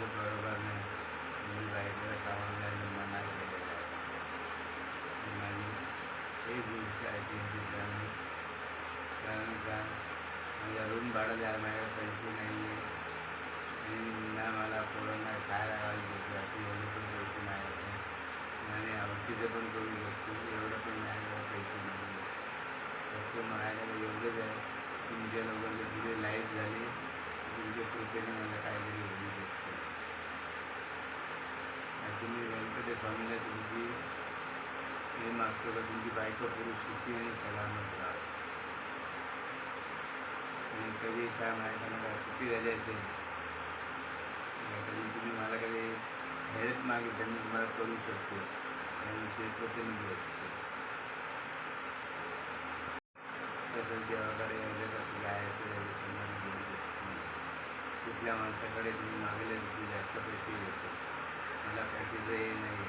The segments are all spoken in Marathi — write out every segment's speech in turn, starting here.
तसं बरोबर नाही. मी बायकोला कामाला जायला मना केलेलं आहे. माझी एक गोष्ट ऐकायची त्यामुळे, कारण का माझ्या रूम भाडं द्यायला माझ्याकडे पैसे नाही आहे आणि ना मला पोरांना खायला घालू शकतो असे एवढे पण पैसे माझ्याकडे आणि औषधं पण करू शकतो एवढं पण माझ्याकडे पैसे नाही आहे. फक्त माझ्याकडे एवढंच आहे, तुमच्या लोकांची थोडी लाईफ झाली तुमच्या कृपेने मला काहीतरी होऊ शकतं. तुम्ही गणपती स्वामीला तुमची हे मागतो का तुमची बायको पुरुष सुखी आणि सलामत राहा. आणि कधी काय माझ्याकडनं काय चुकी झाली असेल, कधी तुम्ही मला कधी हेल्प मागितलं मी तुम्हाला करू शकतो आणि ते मी बोलू शकतो. तसं देवाकडे यायचं कसं जायचं याच्याप्रमाणे बोलू शकतो. कुठल्या माणसाकडे तुम्ही मागले तुम्ही जास्त पैसे घेतो, मला पैशाचं हे नाही.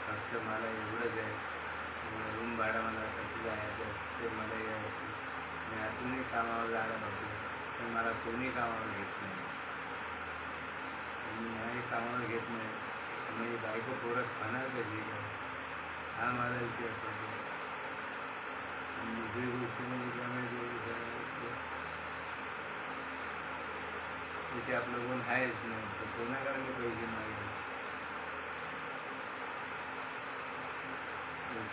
फक्त मला एवढंच आहे, रूम भाडं मला कसं जायचं ते मला यायचं. मी अजूनही कामावर जायला बघतो पण मला कोणी कामावर घेत नाही. आणि नाही कामावर घेत नाही म्हणजे बायको पोरं खाणार कशी काय, हा माझा विचार करतो. आणि दुसरी गोष्ट म्हणजे त्यामुळे तिथे आपलं कोण आहेच नाही तर कोणाकडे मी पैसे मागेल.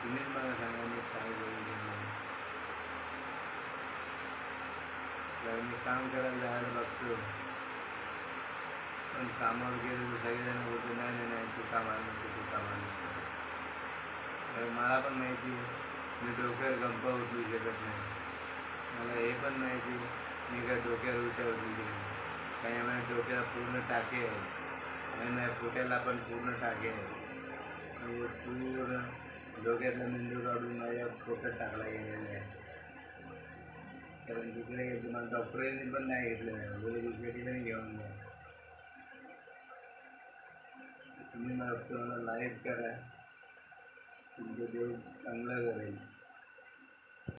तुम्हीच मला सांगा मी काय करू शकतो. कारण मी काम करायला जायला बघतो पण कामावर गेलं तर सगळेजण बोलतो नाही नाही नाही तू कामाला नको तू कामाला नको. कारण मला पण माहिती आहे मी डोक्यावर गंपा उचलू शकत नाही. मला हे पण माहिती आहे मी काय डोक्यावर उलट्या उचलू शकत नाही. कारण माझ्या डोक्याला पूर्ण टाके आहे आणि माझ्या पोट्याला पण पूर्ण टाके आहे. म्हणजे पूर्ण डोक्यातला मेंदू काढून माझ्या पोटात टाकला गेलेला आहे. कारण तिकडे तुम्हाला डॉक्टरांनी पण नाही घेतलं नाही, बोले दुसऱ्या ठिकाणी घेऊन जा. तुम्ही मला लाईक करा, तुमचं देव चांगलं करेल.